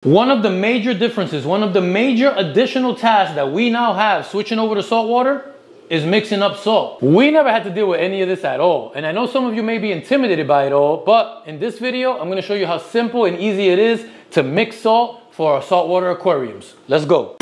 One of the major differences, one of the major additional tasks that we now have switching over to saltwater is mixing up salt. We never had to deal with any of this at all. And I know some of you may be intimidated by it all, but in this video, I'm gonna show you how simple and easy it is to mix salt for our saltwater aquariums. Let's go.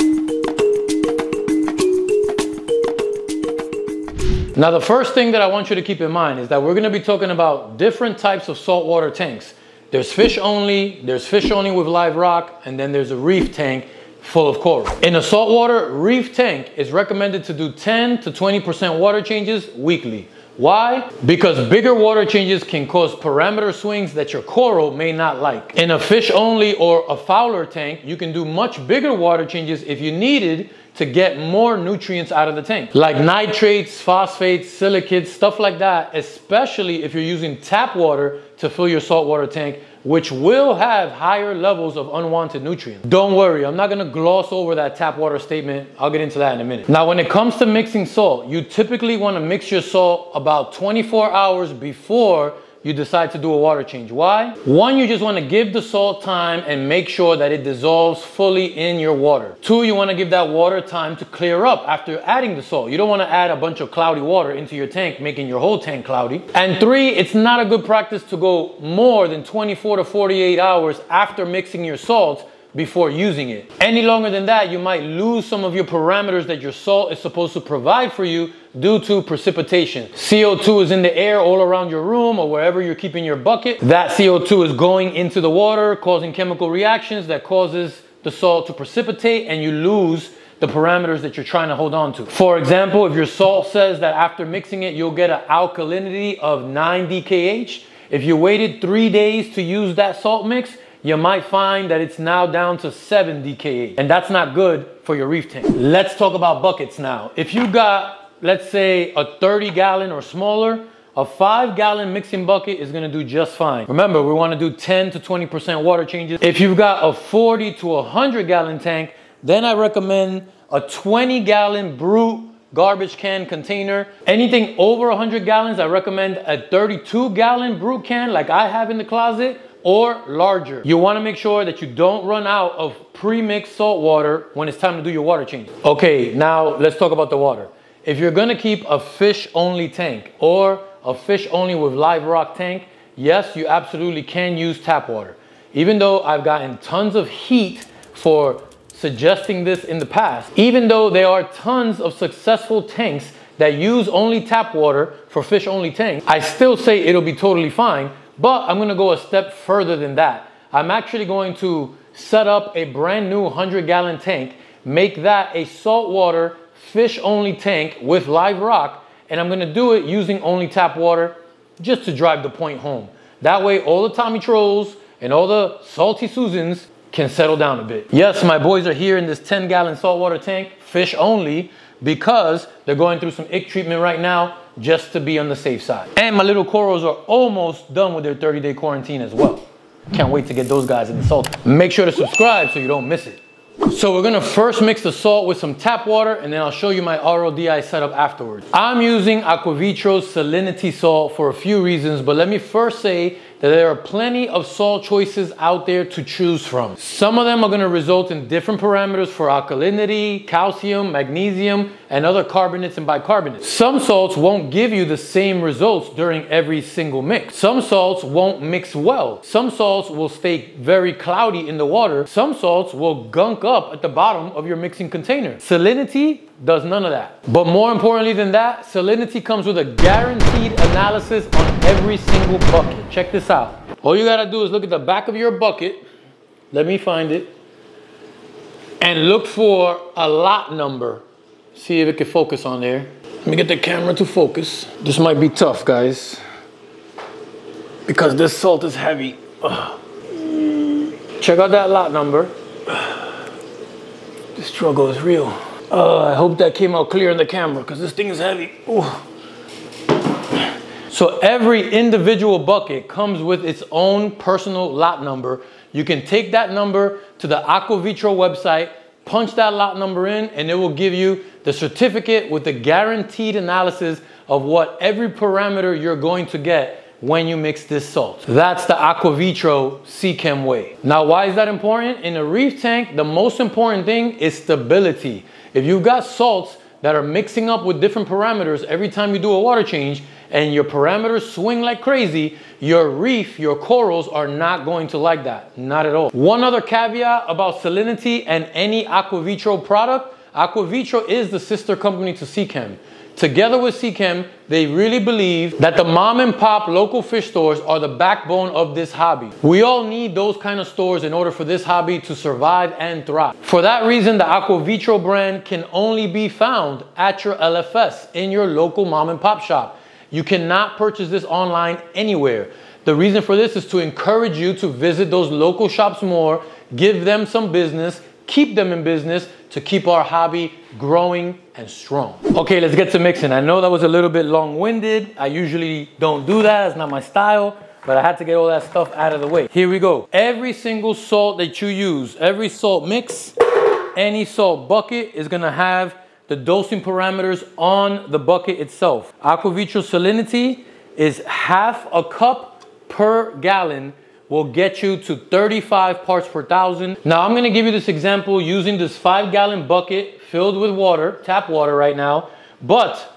Now, the first thing that I want you to keep in mind is that we're gonna be talking about different types of saltwater tanks. There's fish only with live rock, and then there's a reef tank full of coral. In a saltwater reef tank, it's recommended to do 10 to 20% water changes weekly. Why? Because bigger water changes can cause parameter swings that your coral may not like. In a fish only or a fowler tank, you can do much bigger water changes if you needed to get more nutrients out of the tank, like nitrates, phosphates, silicates, stuff like that, especially if you're using tap water to fill your saltwater tank, which will have higher levels of unwanted nutrients. Don't worry, I'm not gonna gloss over that tap water statement. I'll get into that in a minute. Now, when it comes to mixing salt, you typically wanna mix your salt about 24 hours before you decide to do a water change. Why? One, you just want to give the salt time and make sure that it dissolves fully in your water. Two, you want to give that water time to clear up after adding the salt. You don't want to add a bunch of cloudy water into your tank, making your whole tank cloudy. And three, it's not a good practice to go more than 24 to 48 hours after mixing your salts before using it. Any longer than that, you might lose some of your parameters that your salt is supposed to provide for you due to precipitation. CO2 is in the air all around your room or wherever you're keeping your bucket. That CO2 is going into the water, causing chemical reactions that causes the salt to precipitate, and you lose the parameters that you're trying to hold on to. For example, if your salt says that after mixing it, you'll get an alkalinity of 9 DKH, if you waited 3 days to use that salt mix, you might find that it's now down to 7 DKH, and that's not good for your reef tank. Let's talk about buckets now. If you got, let's say, a 30-gallon or smaller, a 5-gallon mixing bucket is gonna do just fine. Remember, we wanna do 10 to 20% water changes. If you've got a 40 to 100-gallon tank, then I recommend a 20-gallon brute garbage can container. Anything over 100 gallons, I recommend a 32-gallon brute can like I have in the closet, or larger. You want to make sure that you don't run out of pre-mixed salt water when it's time to do your water change. Okay, now let's talk about the water. If you're going to keep a fish-only tank or a fish-only with live rock tank, yes, you absolutely can use tap water. Even though I've gotten tons of heat for suggesting this in the past, even though there are tons of successful tanks that use only tap water for fish-only tanks, I still say it'll be totally fine. But I'm going to go a step further than that. I'm actually going to set up a brand new 100-gallon tank, make that a saltwater fish-only tank with live rock, and I'm going to do it using only tap water just to drive the point home. That way, all the Tommy Trolls and all the Salty Susans can settle down a bit. Yes, my boys are here in this 10-gallon saltwater tank, fish only, because they're going through some ick treatment right now just to be on the safe side. And my little corals are almost done with their 30-day quarantine as well. Can't wait to get those guys in the salt. Make sure to subscribe so you don't miss it. So we're gonna first mix the salt with some tap water, and then I'll show you my RODI setup afterwards. I'm using Aquavitro Salinity salt for a few reasons, but let me first say that there are plenty of salt choices out there to choose from. Some of them are gonna result in different parameters for alkalinity, calcium, magnesium, and other carbonates and bicarbonates. Some salts won't give you the same results during every single mix. Some salts won't mix well. Some salts will stay very cloudy in the water. Some salts will gunk up at the bottom of your mixing container. Salinity does none of that. But more importantly than that, Salinity comes with a guaranteed analysis on every single bucket. Check this out. All you gotta do is look at the back of your bucket. Let me find it. And look for a lot number. See if it can focus on there. Let me get the camera to focus. This might be tough, guys, because this salt is heavy. Ugh. Check out that lot number. The struggle is real. I hope that came out clear in the camera because this thing is heavy. Ooh. So every individual bucket comes with its own personal lot number. You can take that number to the Aquavitro website, punch that lot number in, and it will give you the certificate with the guaranteed analysis of what every parameter you're going to get when you mix this salt. That's the Aquavitro Chem way. Now, why is that important? In a reef tank, the most important thing is stability. If you've got salts that are mixing up with different parameters every time you do a water change, and your parameters swing like crazy, your reef, your corals are not going to like that. Not at all. One other caveat about Salinity and any Aquavitro product, Aquavitro is the sister company to Chem. Together with Chem, they really believe that the mom and pop local fish stores are the backbone of this hobby. We all need those kind of stores in order for this hobby to survive and thrive. For that reason, the Aquavitro brand can only be found at your LFS, in your local mom and pop shop. You cannot purchase this online anywhere. The reason for this is to encourage you to visit those local shops more, give them some business, keep them in business, to keep our hobby growing and strong. Okay, let's get to mixing. I know that was a little bit long-winded. I usually don't do that, it's not my style, but I had to get all that stuff out of the way. Here we go. Every single salt that you use, every salt mix, any salt bucket is gonna have the dosing parameters on the bucket itself. Aquavitro Salinity is half a cup per gallon, will get you to 35 parts per thousand. Now I'm gonna give you this example using this 5-gallon bucket filled with water, tap water right now, but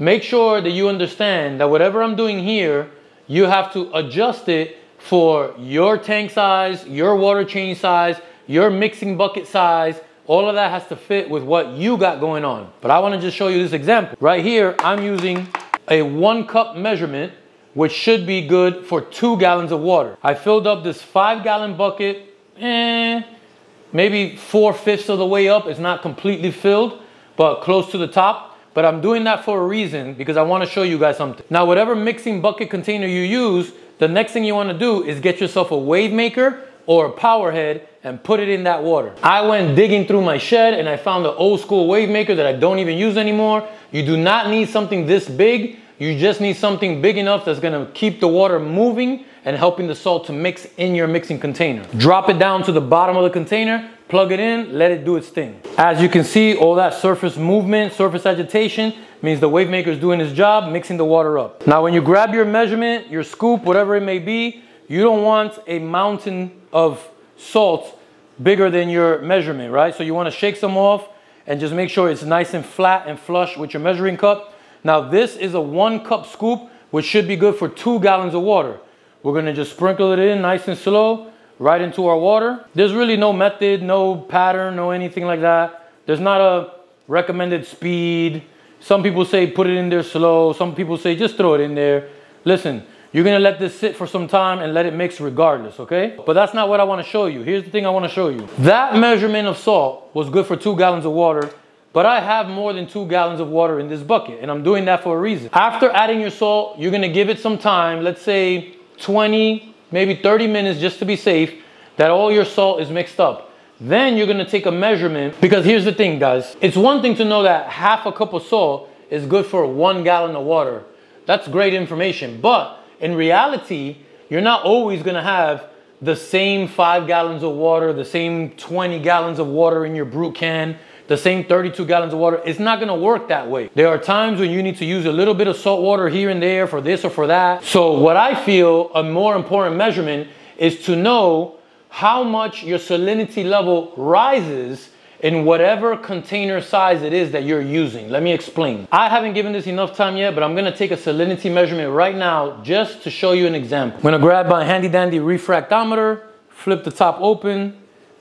make sure that you understand that whatever I'm doing here, you have to adjust it for your tank size, your water change size, your mixing bucket size. All of that has to fit with what you got going on. But I wanna just show you this example. Right here, I'm using a 1 cup measurement, which should be good for 2 gallons of water. I filled up this 5-gallon bucket, maybe 4/5 of the way up. It's not completely filled, but close to the top. But I'm doing that for a reason, because I wanna show you guys something. Now, whatever mixing bucket container you use, the next thing you wanna do is get yourself a wave maker or a power head and put it in that water. I went digging through my shed and I found an old school wave maker that I don't even use anymore. You do not need something this big. You just need something big enough that's gonna keep the water moving and helping the salt to mix in your mixing container. Drop it down to the bottom of the container, plug it in, let it do its thing. As you can see, all that surface movement, surface agitation means the wave maker is doing its job, mixing the water up. Now, when you grab your measurement, your scoop, whatever it may be, you don't want a mountain of salt bigger than your measurement, right? So you wanna shake some off and just make sure it's nice and flat and flush with your measuring cup. Now, this is a 1 cup scoop, which should be good for 2 gallons of water. We're gonna just sprinkle it in nice and slow, right into our water. There's really no method, no pattern, no anything like that. There's not a recommended speed. Some people say put it in there slow. Some people say just throw it in there. Listen, you're gonna let this sit for some time and let it mix regardless, okay? But that's not what I wanna show you. Here's the thing I wanna show you. That measurement of salt was good for 2 gallons of water, but I have more than 2 gallons of water in this bucket, and I'm doing that for a reason. After adding your salt, you're gonna give it some time, let's say 20, maybe 30 minutes just to be safe, that all your salt is mixed up. Then you're gonna take a measurement, because here's the thing, guys. It's one thing to know that half a cup of salt is good for 1 gallon of water. That's great information, but in reality, you're not always gonna have the same 5 gallons of water, the same 20 gallons of water in your brute can, the same 32 gallons of water. It's not gonna work that way. There are times when you need to use a little bit of salt water here and there for this or for that. So what I feel a more important measurement is to know how much your salinity level rises in whatever container size it is that you're using. Let me explain. I haven't given this enough time yet, but I'm gonna take a salinity measurement right now just to show you an example. I'm gonna grab my handy dandy refractometer, flip the top open,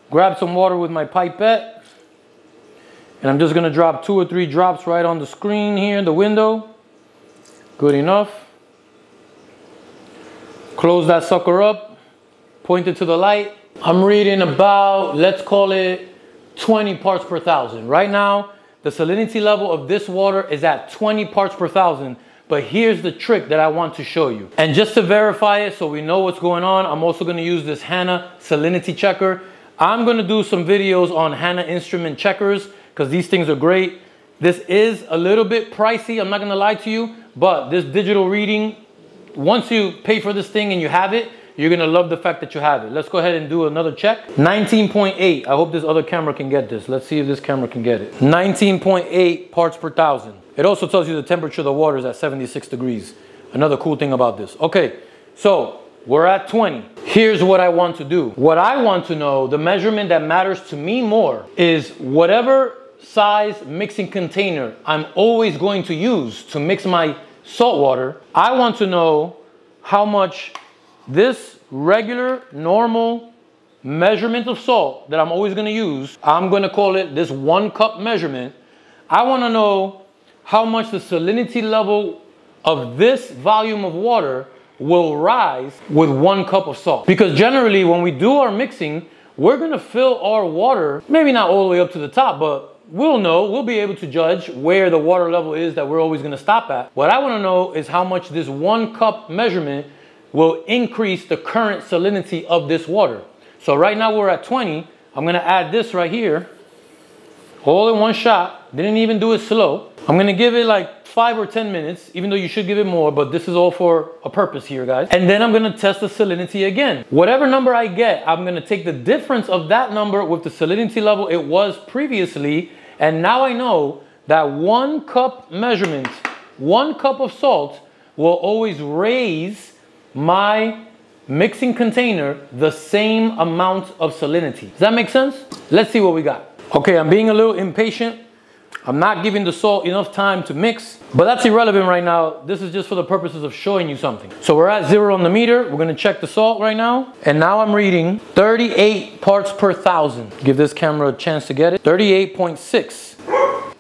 grab some water with my pipette, and I'm just gonna drop 2 or 3 drops right on the screen here in the window. Good enough. Close that sucker up, point it to the light. I'm reading about, let's call it 20 parts per thousand. Right now, the salinity level of this water is at 20 parts per thousand, but here's the trick that I want to show you. And just to verify it so we know what's going on, I'm also gonna use this Hanna salinity checker. I'm gonna do some videos on Hanna instrument checkers, because these things are great. This is a little bit pricey, I'm not gonna lie to you, but this digital reading, once you pay for this thing and you have it, you're gonna love the fact that you have it. Let's go ahead and do another check. 19.8, I hope this other camera can get this. Let's see if this camera can get it. 19.8 parts per thousand. It also tells you the temperature of the water is at 76 degrees. another cool thing about this. Okay, so we're at 20. Here's what I want to do. What I want to know, the measurement that matters to me more, is whatever size mixing container I'm always going to use to mix my salt water. I want to know how much this regular, normal measurement of salt that I'm always going to use, I'm going to call it this 1 cup measurement. I want to know how much the salinity level of this volume of water will rise with 1 cup of salt. Because generally when we do our mixing, we're going to fill our water, maybe not all the way up to the top, but we'll be able to judge where the water level is that we're always going to stop at. What I want to know is how much this 1 cup measurement will increase the current salinity of this water. So right now we're at 20. I'm going to add this right here, all in one shot. Didn't even do it slow. I'm going to give it like 5 or 10 minutes, even though you should give it more, but this is all for a purpose here, guys. And then I'm going to test the salinity again. Whatever number I get, I'm going to take the difference of that number with the salinity level it was previously. And now I know that 1 cup measurement, 1 cup of salt will always raise my mixing container the same amount of salinity. Does that make sense? Let's see what we got. Okay, I'm being a little impatient. I'm not giving the salt enough time to mix, but that's irrelevant right now. This is just for the purposes of showing you something. So we're at 0 on the meter. We're going to check the salt right now. And now I'm reading 38 parts per thousand. Give this camera a chance to get it. 38.6.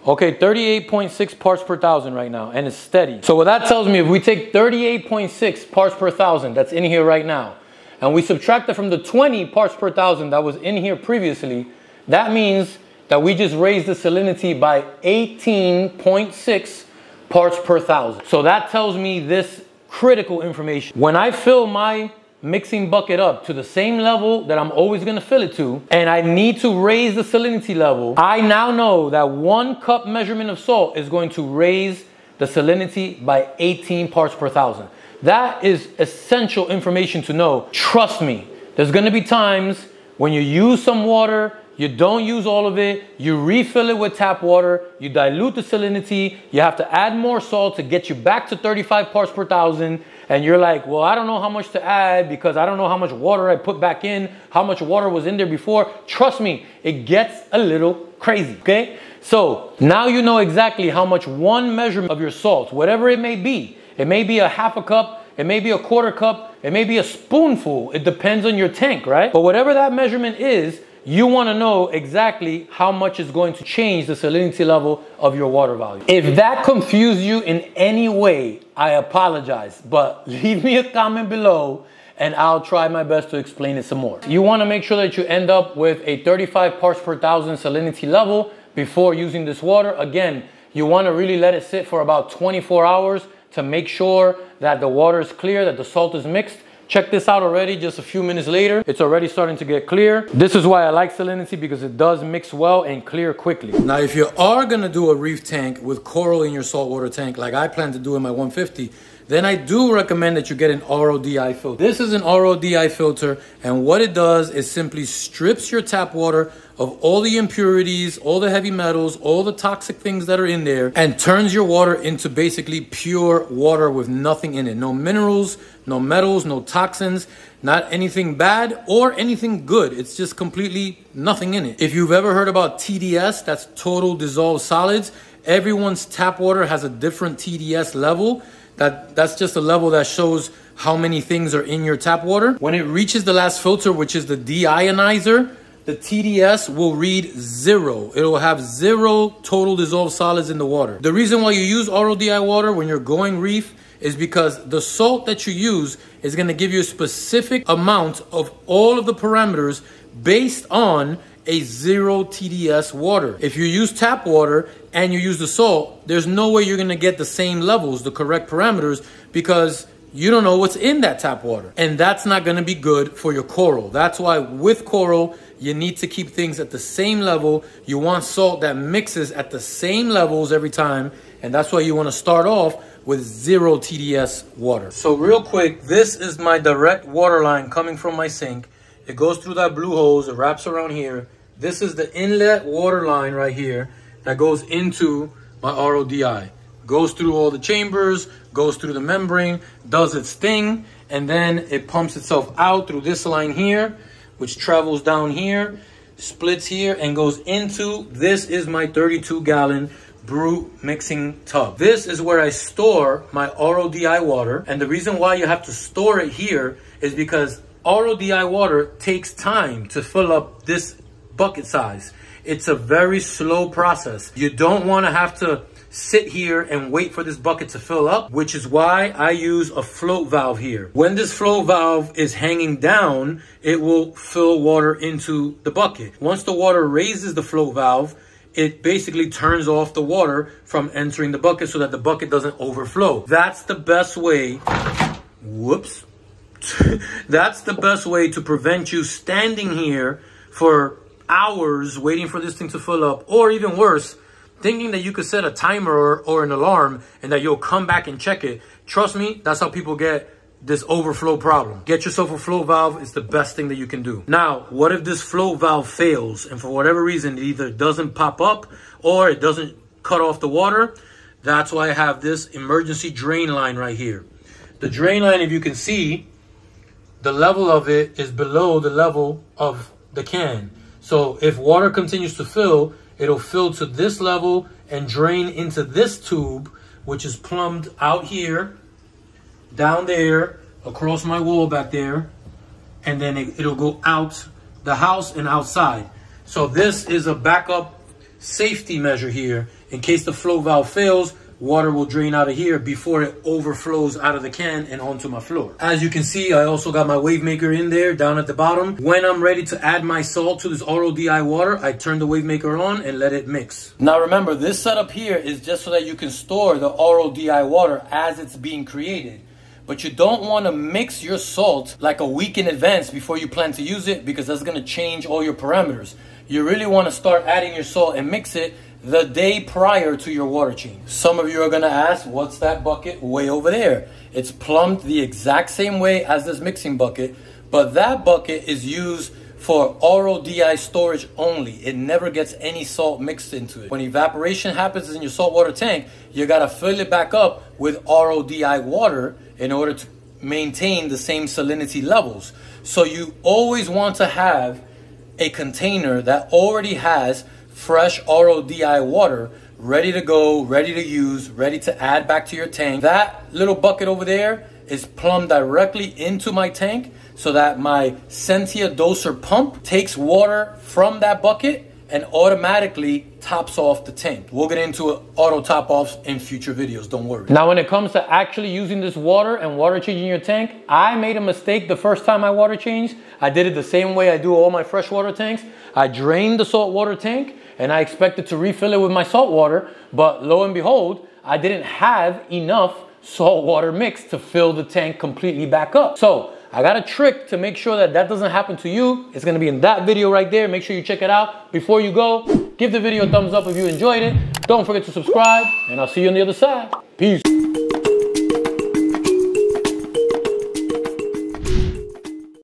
Okay, 38.6 parts per thousand right now, and it's steady. So what that tells me, if we take 38.6 parts per thousand that's in here right now, and we subtract it from the 20 parts per thousand that was in here previously, that means that we just raised the salinity by 18.6 parts per thousand. So that tells me this critical information. When I fill my mixing bucket up to the same level that I'm always going to fill it to, and I need to raise the salinity level, I now know that 1 cup measurement of salt is going to raise the salinity by 18 parts per thousand. That is essential information to know. Trust me, there's going to be times when you use some water, you don't use all of it, you refill it with tap water, you dilute the salinity, you have to add more salt to get you back to 35 parts per thousand, and you're like, well, I don't know how much to add because I don't know how much water I put back in, how much water was in there before. Trust me, it gets a little crazy, okay? So now you know exactly how much one measurement of your salt, whatever it may be a 1/2 cup, it may be a 1/4 cup, it may be a spoonful, it depends on your tank, right? But whatever that measurement is, you want to know exactly how much is going to change the salinity level of your water volume. If that confused you in any way, I apologize, but leave me a comment below and I'll try my best to explain it some more. You want to make sure that you end up with a 35 parts per thousand salinity level before using this water. Again, you want to really let it sit for about 24 hours to make sure that the water is clear, that the salt is mixed. Check this out already, just a few minutes later, it's already starting to get clear. This is why I like salinity, because it does mix well and clear quickly. Now, if you are gonna do a reef tank with coral in your saltwater tank, like I plan to do in my 150, then I do recommend that you get an RODI filter. This is an RODI filter, and what it does is simply strips your tap water of all the impurities, all the heavy metals, all the toxic things that are in there, and turns your water into basically pure water with nothing in it. No minerals, no metals, no toxins, not anything bad or anything good. It's just completely nothing in it. If you've ever heard about TDS, that's total dissolved solids. Everyone's tap water has a different TDS level. That's just a level that shows how many things are in your tap water. When it reaches the last filter, which is the deionizer, the TDS will read 0. It will have 0 total dissolved solids in the water. The reason why you use RODI water when you're going reef is because the salt that you use is going to give you a specific amount of all of the parameters based on a 0 TDS water. If you use tap water and you use the salt, there's no way you're going to get the same levels, the correct parameters, because you don't know what's in that tap water. And that's not going to be good for your coral. That's why with coral, you need to keep things at the same level. You want salt that mixes at the same levels every time. And that's why you want to start off with 0 TDS water. So real quick, this is my direct water line coming from my sink. It goes through that blue hose, it wraps around here. This is the inlet water line right here that goes into my RODI. goes through all the chambers, goes through the membrane, does its thing, and then it pumps itself out through this line here, which travels down here, splits here, and goes into, this is my 32-gallon brew mixing tub. This is where I store my RODI water, and the reason why you have to store it here is because RODI water takes time to fill up this bucket size. It's a very slow process. You don't want to have to sit here and wait for this bucket to fill up, which is why I use a float valve here. When this float valve is hanging down, it will fill water into the bucket. Once the water raises the float valve, it basically turns off the water from entering the bucket so that the bucket doesn't overflow. That's the best way, whoops. That's the best way to prevent you standing here for hours waiting for this thing to fill up, or even worse, thinking that you could set a timer or an alarm and that you'll come back and check it. Trust me, that's how people get this overflow problem. Get yourself a float valve. It's the best thing that you can do. Now, what if this float valve fails and for whatever reason it either doesn't pop up or it doesn't cut off the water? That's why I have this emergency drain line right here. The drain line, if you can see, the level of it is below the level of the can. So if water continues to fill, it'll fill to this level and drain into this tube, which is plumbed out here, down there, across my wall back there, and then it'll go out the house and outside. So this is a backup safety measure here. In case the flow valve fails, water will drain out of here before it overflows out of the can and onto my floor. As you can see, I also got my wave maker in there down at the bottom. When I'm ready to add my salt to this RODI water, I turn the wave maker on and let it mix. Now remember, this setup here is just so that you can store the RODI water as it's being created. But you don't want to mix your salt like a week in advance before you plan to use it, because that's going to change all your parameters. You really want to start adding your salt and mix it the day prior to your water change. Some of you are going to ask, what's that bucket way over there? It's plumbed the exact same way as this mixing bucket, but that bucket is used for RODI storage only. It never gets any salt mixed into it. When evaporation happens in your saltwater tank, you got to fill it back up with RODI water in order to maintain the same salinity levels. So you always want to have a container that already has fresh RODI water ready to go, ready to use, ready to add back to your tank. That little bucket over there is plumbed directly into my tank so that my Sentia doser pump takes water from that bucket and automatically tops off the tank. We'll get into auto top offs in future videos, don't worry. Now when it comes to actually using this water and water changing your tank, I made a mistake the first time I water changed. I did it the same way I do all my freshwater tanks. I drained the saltwater tank and I expected to refill it with my salt water, but lo and behold, I didn't have enough salt water mix to fill the tank completely back up. So I got a trick to make sure that that doesn't happen to you. It's gonna be in that video right there. Make sure you check it out. Before you go, give the video a thumbs up if you enjoyed it. Don't forget to subscribe, and I'll see you on the other side. Peace.